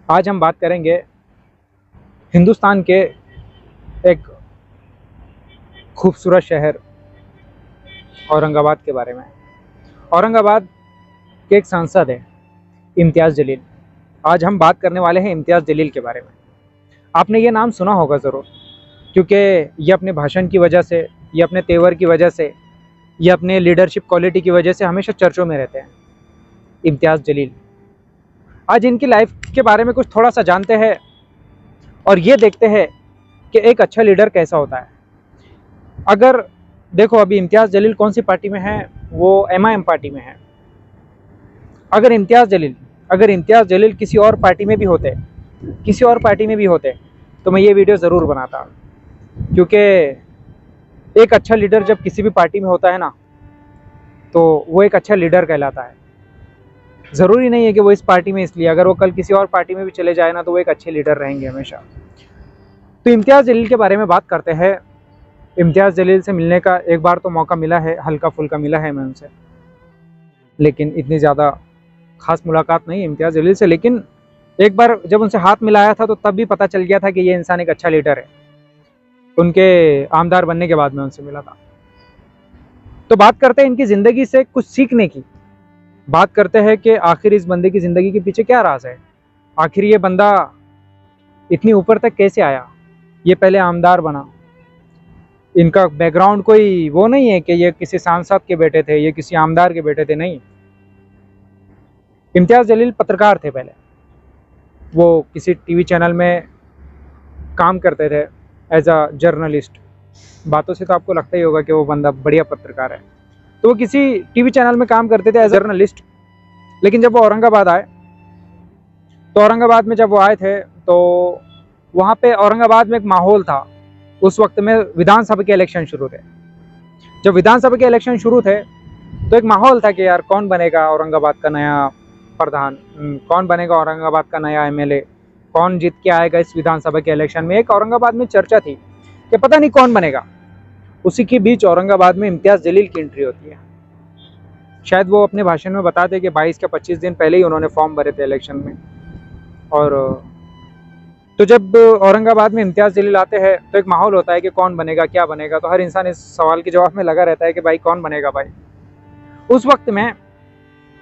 आज हम बात करेंगे हिंदुस्तान के एक खूबसूरत शहर औरंगाबाद के बारे में। औरंगाबाद के एक सांसद है इम्तियाज़ जलील। आज हम बात करने वाले हैं इम्तियाज़ जलील के बारे में। आपने ये नाम सुना होगा ज़रूर, क्योंकि ये अपने भाषण की वजह से, ये अपने तेवर की वजह से, ये अपने लीडरशिप क्वालिटी की वजह से हमेशा चर्चों में रहते हैं। इम्तियाज़ जलील, आज इनकी लाइफ के बारे में कुछ थोड़ा सा जानते हैं और ये देखते हैं कि एक अच्छा लीडर कैसा होता है। अगर देखो, अभी इम्तियाज़ जलील कौन सी पार्टी में है? वो MIM पार्टी में है। अगर इम्तियाज़ जलील किसी और पार्टी में भी होते तो मैं ये वीडियो ज़रूर बनाता, क्योंकि एक अच्छा लीडर जब किसी भी पार्टी में होता है ना, तो वो एक अच्छा लीडर कहलाता है। ज़रूरी नहीं है कि वो इस पार्टी में, इसलिए अगर वो कल किसी और पार्टी में भी चले जाए ना, तो वो एक अच्छे लीडर रहेंगे हमेशा। तो इम्तियाज़ जलील के बारे में बात करते हैं। इम्तियाज़ जलील से मिलने का एक बार तो मौका मिला है, हल्का फुल्का मिला है मैं उनसे, लेकिन इतनी ज़्यादा ख़ास मुलाकात नहीं इम्तियाज़ जलील से। लेकिन एक बार जब उनसे हाथ मिलाया था तो तब भी पता चल गया था कि ये इंसान एक अच्छा लीडर है। उनके आमदार बनने के बाद में उनसे मिला था। तो बात करते हैं इनकी ज़िंदगी से कुछ सीखने की। बात करते हैं कि आखिर इस बंदे की ज़िंदगी के पीछे क्या राज है। आखिर ये बंदा इतनी ऊपर तक कैसे आया, ये पहले आमदार बना। इनका बैकग्राउंड कोई वो नहीं है कि ये किसी सांसद के बेटे थे, ये किसी आमदार के बेटे थे, नहीं। इम्तियाज़ जलील पत्रकार थे पहले। वो किसी टीवी चैनल में काम करते थे एज अ जर्नलिस्ट। बातों से तो आपको लगता ही होगा कि वो बंदा बढ़िया पत्रकार है। तो वो किसी टीवी चैनल में काम करते थे एज जर्नलिस्ट। लेकिन जब वो औरंगाबाद आए, तो औरंगाबाद में जब वो आए थे तो वहाँ पे औरंगाबाद में एक माहौल था। उस वक्त में विधानसभा के इलेक्शन शुरू थे। जब विधानसभा के इलेक्शन शुरू थे तो एक माहौल था कि यार कौन बनेगा औरंगाबाद का नया प्रधान, कौन बनेगा औरंगाबाद का नया MLA, कौन जीत के आएगा इस विधानसभा के इलेक्शन में। एक औरंगाबाद में चर्चा थी कि पता नहीं कौन बनेगा। उसी के बीच औरंगाबाद में इम्तियाज़ जलील की एंट्री होती है। शायद वो अपने भाषण में बताते कि 22 के 25 दिन पहले ही उन्होंने फॉर्म भरे थे इलेक्शन में। और तो जब औरंगाबाद में इम्तियाज़ जलील आते हैं तो एक माहौल होता है कि कौन बनेगा, क्या बनेगा। तो हर इंसान इस सवाल के जवाब में लगा रहता है कि भाई कौन बनेगा भाई। उस वक्त में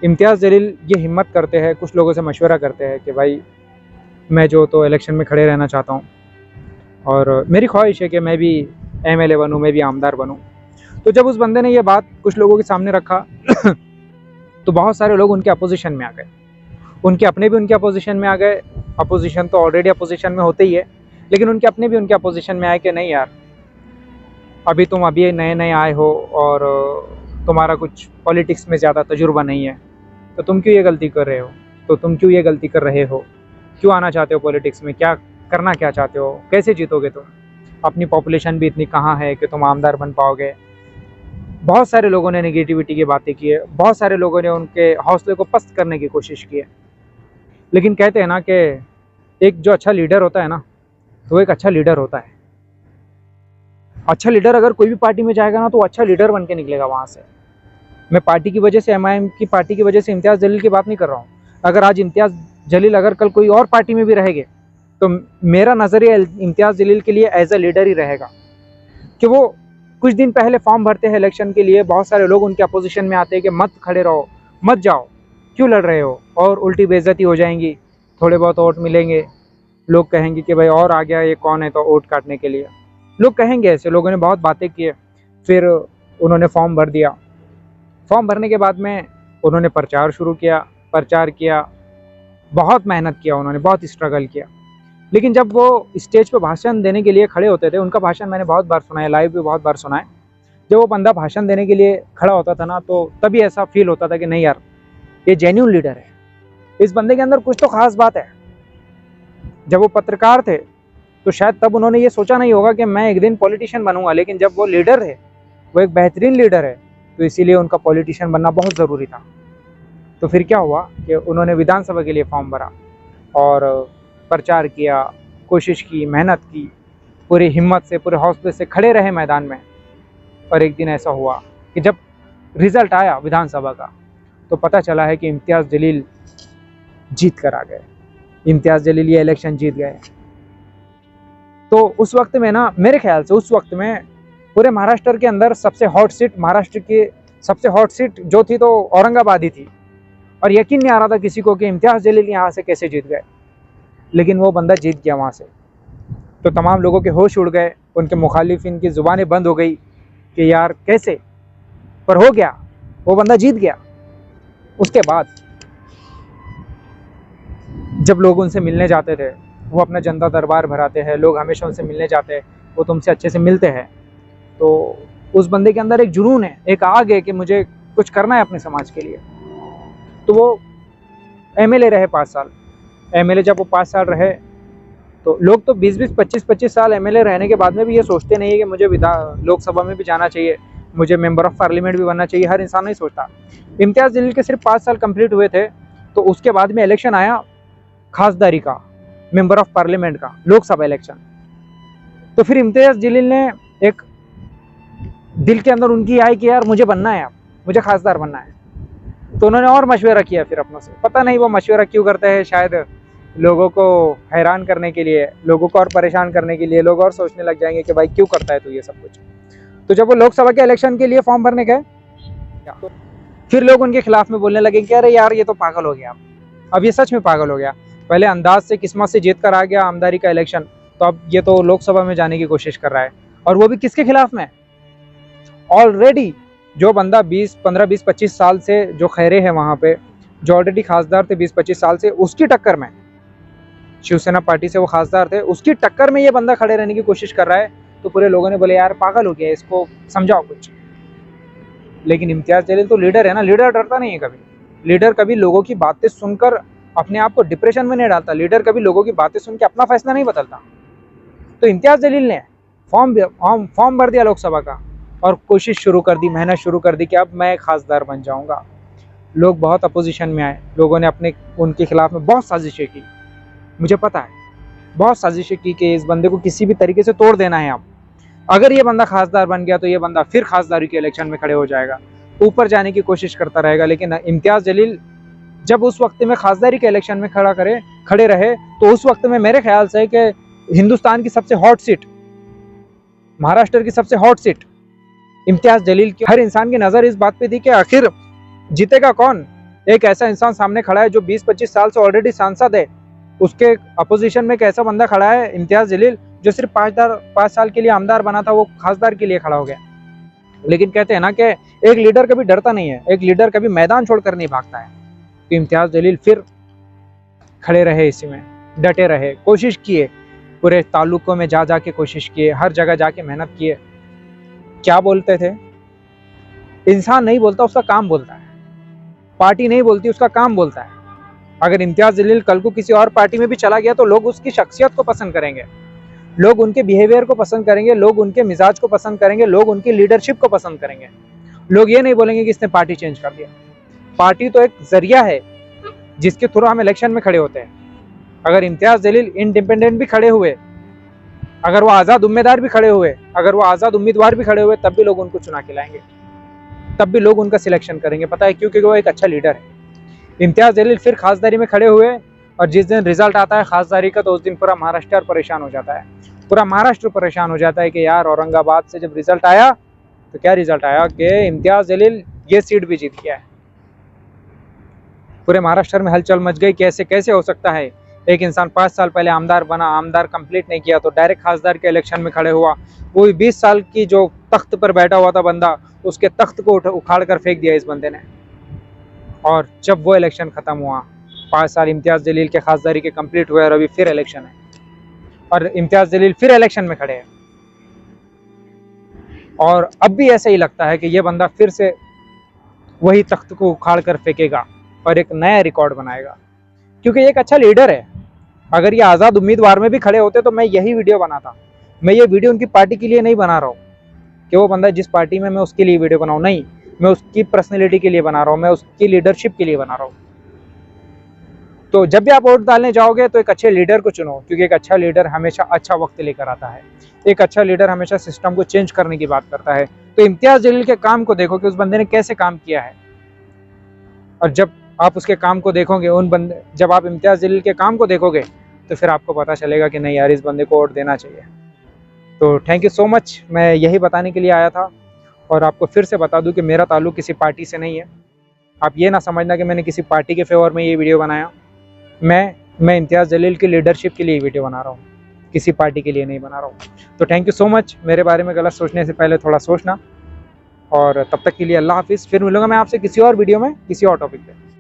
इम्तियाज़ जलील ये हिम्मत करते हैं, कुछ लोगों से मशवरा करते हैं कि भाई मैं जो तो इलेक्शन में खड़े रहना चाहता हूँ और मेरी ख्वाहिश है कि मैं भी MLA बनूँ, मैं भी आमदार बनूँ। तो जब उस बंदे ने ये बात कुछ लोगों के सामने रखा तो बहुत सारे लोग उनके अपोजिशन में आ गए। उनके अपने भी उनके अपोजिशन में आ गए। अपोजिशन तो ऑलरेडी अपोजिशन में होते ही है, लेकिन उनके अपने भी उनके अपोजिशन में आए कि नहीं यार, अभी तुम अभी नए नए आए हो और तुम्हारा कुछ पॉलिटिक्स में ज़्यादा तजुर्बा नहीं है, तो तुम क्यों ये गलती कर रहे हो, क्यों आना चाहते हो पॉलिटिक्स में, क्या करना क्या चाहते हो, कैसे जीतोगे तुम, अपनी पॉपुलेशन भी इतनी कहाँ है कि तुम आमदार बन पाओगे। बहुत सारे लोगों ने नेगेटिविटी की बातें की है, बहुत सारे लोगों ने उनके हौसले को पस्त करने की कोशिश की है। लेकिन कहते हैं ना कि एक जो अच्छा लीडर होता है ना, तो वो एक अच्छा लीडर होता है। अच्छा लीडर अगर कोई भी पार्टी में जाएगा ना, तो वो अच्छा लीडर बन के निकलेगा वहाँ से। मैं पार्टी की वजह से, MIM की पार्टी की वजह से इम्तियाज़ जलील की बात नहीं कर रहा हूँ। अगर आज इम्तियाज़ जलील अगर कल कोई और पार्टी में भी रहेंगे, तो मेरा नज़रिया इम्तियाज़ जलील के लिए एज अ लीडर ही रहेगा। कि वो कुछ दिन पहले फॉर्म भरते हैं इलेक्शन के लिए, बहुत सारे लोग उनके अपोजिशन में आते हैं कि मत खड़े रहो, मत जाओ, क्यों लड़ रहे हो, और उल्टी बेइज्जती हो जाएंगी, थोड़े बहुत वोट मिलेंगे, लोग कहेंगे कि भाई और आ गया ये कौन है तो वोट काटने के लिए, लोग कहेंगे ऐसे। लोगों ने बहुत बातें की। फिर उन्होंने फॉर्म भर दिया। फॉर्म भरने के बाद में उन्होंने प्रचार किया, बहुत मेहनत किया उन्होंने, बहुत स्ट्रगल किया। लेकिन जब वो स्टेज पे भाषण देने के लिए खड़े होते थे, उनका भाषण मैंने बहुत बार सुना है, लाइव भी बहुत बार सुना है। जब वो बंदा भाषण देने के लिए खड़ा होता था ना, तो तभी ऐसा फील होता था कि नहीं यार, ये जेन्युइन लीडर है, इस बंदे के अंदर कुछ तो खास बात है। जब वो पत्रकार थे तो शायद तब उन्होंने ये सोचा नहीं होगा कि मैं एक दिन पॉलिटिशियन बनूंगा, लेकिन जब वो लीडर है, वो एक बेहतरीन लीडर है, तो इसीलिए उनका पॉलिटिशियन बनना बहुत ज़रूरी था। तो फिर क्या हुआ कि उन्होंने विधानसभा के लिए फॉर्म भरा और प्रचार किया, कोशिश की, मेहनत की, पूरी हिम्मत से, पूरे हौसले से खड़े रहे मैदान में। और एक दिन ऐसा हुआ कि जब रिज़ल्ट आया विधानसभा का, तो पता चला है कि इम्तियाज़ जलील जीत कर आ गए। इम्तियाज़ जलील ये इलेक्शन जीत गए। तो उस वक्त में ना, मेरे ख्याल से उस वक्त में पूरे महाराष्ट्र के अंदर सबसे हॉट सीट, महाराष्ट्र की सबसे हॉट सीट जो थी तो औरंगाबाद ही थी। और यकीन नहीं आ रहा था किसी को कि इम्तियाज़ जलील यहाँ से कैसे जीत गए, लेकिन वो बंदा जीत गया वहाँ से। तो तमाम लोगों के होश उड़ गए, उनके मुखालिफिन की ज़ुबानें बंद हो गई कि यार कैसे, पर हो गया, वो बंदा जीत गया। उसके बाद जब लोग उनसे मिलने जाते थे, वो अपना जनता दरबार भराते हैं, लोग हमेशा उनसे मिलने जाते हैं, वो तुमसे अच्छे से मिलते हैं, तो उस बंदे के अंदर एक जुनून है, एक आग है कि मुझे कुछ करना है अपने समाज के लिए। तो वो एमएलए रहे 5 साल। एमएलए जब वो 5 साल रहे तो लोग तो 20-20, 25-25 साल एमएलए रहने के बाद में भी ये सोचते नहीं है कि मुझे लोकसभा में भी जाना चाहिए, मुझे मेंबर ऑफ पार्लियामेंट भी बनना चाहिए। हर इंसान नहीं सोचता। इम्तियाज़ जलील के सिर्फ 5 साल कंप्लीट हुए थे, तो उसके बाद में इलेक्शन आया खासदारी का, मेंबर ऑफ पार्लियामेंट का, लोकसभा इलेक्शन। तो फिर इम्तियाज़ जलील ने एक दिल के अंदर उनकी आई कि यार मुझे बनना है, अब मुझे खासदार बनना है। तो उन्होंने और मशवरा किया फिर अपनों से। पता नहीं वो मशवरा क्यों करते हैं, शायद लोगों को हैरान करने के लिए, लोगों को और परेशान करने के लिए। लोग और सोचने लग जाएंगे कि भाई क्यों करता है तो ये सब कुछ। तो जब वो लोकसभा के इलेक्शन के लिए फॉर्म भरने गए, फिर लोग उनके खिलाफ में बोलने लगे कि अरे यार ये तो पागल हो गया, अब ये सच में पागल हो गया। पहले अंदाज से किस्मत से जीत कर आ गया आमदारी का इलेक्शन, तो अब ये तो लोकसभा में जाने की कोशिश कर रहा है, और वो भी किसके खिलाफ में? ऑलरेडी जो बंदा 15-20-25 साल से जो खैरे है वहाँ पे, जो ऑलरेडी खासदार थे 20-25 साल से, उसकी टक्कर में, शिवसेना पार्टी से वो खासदार थे, उसकी टक्कर में ये बंदा खड़े रहने की कोशिश कर रहा है। तो पूरे लोगों ने बोले यार पागल हो गया, इसको समझाओ कुछ। लेकिन इम्तियाज़ जलील तो लीडर है ना, लीडर डरता नहीं है कभी। लीडर कभी लोगों की बातें सुनकर अपने आप को डिप्रेशन में नहीं डालता। लीडर कभी लोगों की बातें सुन के अपना फैसला नहीं बदलता। तो इम्तियाज़ जलील ने फॉर्म भर दिया लोकसभा का, और कोशिश शुरू कर दी, मेहनत शुरू कर दी कि अब मैं खासदार बन जाऊंगा। लोग बहुत अपोजिशन में आए, लोगों ने उनके खिलाफ में बहुत साजिशें की। मुझे पता है बहुत साजिशें की कि इस बंदे को किसी भी तरीके से तोड़ देना है। अब अगर ये बंदा खासदार बन गया तो ये बंदा फिर खासदारी के इलेक्शन में खड़े हो जाएगा, ऊपर जाने की कोशिश करता रहेगा। लेकिन इम्तियाज़ जलील जब उस वक्त में खासदारी के इलेक्शन में खड़े रहे, तो उस वक्त में मेरे ख्याल से कि हिंदुस्तान की सबसे हॉट सीट, महाराष्ट्र की सबसे हॉट सीट इम्तियाज़ जलील की। हर इंसान की नज़र इस बात पे थी कि आखिर जीतेगा कौन। एक ऐसा इंसान सामने खड़ा है जो 20-25 साल से ऑलरेडी सांसद है, उसके अपोजिशन में एक ऐसा बंदा खड़ा है इम्तियाज़ जलील जो सिर्फ 5 साल के लिए आमदार बना था, वो खासदार के लिए खड़ा हो गया। लेकिन कहते हैं ना कि एक लीडर कभी डरता नहीं है, एक लीडर कभी मैदान छोड़कर नहीं भागता है। तो इम्तियाज़ जलील फिर खड़े रहे, इसी में डटे रहे, कोशिश किए, पूरे तालुकों में जा के कोशिश किए, हर जगह जाके मेहनत किए। क्या बोलते थे? इंसान नहीं बोलता, उसका काम बोलता है। पार्टी नहीं बोलती, उसका काम बोलता है। अगर इम्तियाज़ जलील कल को किसी और पार्टी में भी चला गया तो लोग उसकी शख्सियत को पसंद करेंगे, लोग उनके बिहेवियर को पसंद करेंगे, लोग उनके मिजाज को पसंद करेंगे, लोग उनकी लीडरशिप को पसंद करेंगे। लोग ये नहीं बोलेंगे कि इसने पार्टी चेंज कर दिया। पार्टी तो एक जरिया है जिसके थ्रू हम इलेक्शन में खड़े होते हैं। अगर इम्तियाज़ जलील इंडिपेंडेंट भी खड़े हुए, अगर वो आज़ाद उम्मीदवार भी खड़े हुए, अगर वो आज़ाद उम्मीदवार भी खड़े हुए, तब भी लोग उनको चुना के लाएंगे, तब भी लोग उनका सिलेक्शन करेंगे। पता है क्यों? क्योंकि वो एक अच्छा लीडर है। इम्तियाज़ जलील फिर खासदारी में खड़े हुए, और जिस दिन रिजल्ट आता है खासदारी का, तो उस दिन पूरा महाराष्ट्र परेशान हो जाता है। पूरा महाराष्ट्र परेशान हो जाता है कि यार औरंगाबाद से जब रिजल्ट आया तो क्या रिजल्ट आया कि इम्तियाज़ जलील ये सीट भी जीत गया है। पूरे महाराष्ट्र में हलचल मच गई, कैसे कैसे हो सकता है एक इंसान 5 साल पहले आमदार बना, आमदार कंप्लीट नहीं किया तो डायरेक्ट खासदार के इलेक्शन में खड़े हुआ। वो भी 20 साल की जो तख्त पर बैठा हुआ था बंदा, उसके तख्त को उखाड़ कर फेंक दिया इस बंदे ने। और जब वो इलेक्शन ख़त्म हुआ, 5 साल इम्तियाज़ जलील के खासदारी के कंप्लीट हुए, और अभी फिर इलेक्शन है, और इम्तियाज़ जलील फिर इलेक्शन में खड़े हैं। और अब भी ऐसा ही लगता है कि ये बंदा फिर से वही तख्त को उखाड़ कर फेंकेगा और एक नया रिकॉर्ड बनाएगा, क्योंकि ये एक अच्छा लीडर है। अगर ये आज़ाद उम्मीदवार में भी खड़े होते तो मैं यही वीडियो बनाता। मैं ये वीडियो उनकी पार्टी के लिए नहीं बना रहा हूँ कि वो बंदा जिस पार्टी में, मैं उसके लिए वीडियो बनाऊँ, नहीं, मैं उसकी पर्सनैलिटी के लिए बना रहा हूँ, मैं उसकी लीडरशिप के लिए बना रहा हूँ। तो जब भी आप वोट डालने जाओगे तो एक अच्छे लीडर को चुनो, क्योंकि एक अच्छा लीडर हमेशा अच्छा वक्त लेकर आता है। एक अच्छा लीडर हमेशा सिस्टम को चेंज करने की बात करता है। तो इम्तियाज़ जलील के काम को देखो कि उस बंदे ने कैसे काम किया है। और जब आप उसके काम को देखोगे, जब आप इम्तियाज़ जलील के काम को देखोगे तो फिर आपको पता चलेगा कि नहीं यार, इस बंदे को वोट देना चाहिए। तो थैंक यू सो मच, मैं यही बताने के लिए आया था। और आपको फिर से बता दूं कि मेरा ताल्लुक़ किसी पार्टी से नहीं है। आप ये ना समझना कि मैंने किसी पार्टी के फेवर में ये वीडियो बनाया। मैं इम्तियाज़ जलील की लीडरशिप के लिए वीडियो बना रहा हूँ, किसी पार्टी के लिए नहीं बना रहा हूँ। तो थैंक यू सो मच। मेरे बारे में गलत सोचने से पहले थोड़ा सोचना। और तब तक के लिए अल्लाह हाफिज़। फिर मिलूंगा मैं आपसे किसी और वीडियो में, किसी और टॉपिक पे।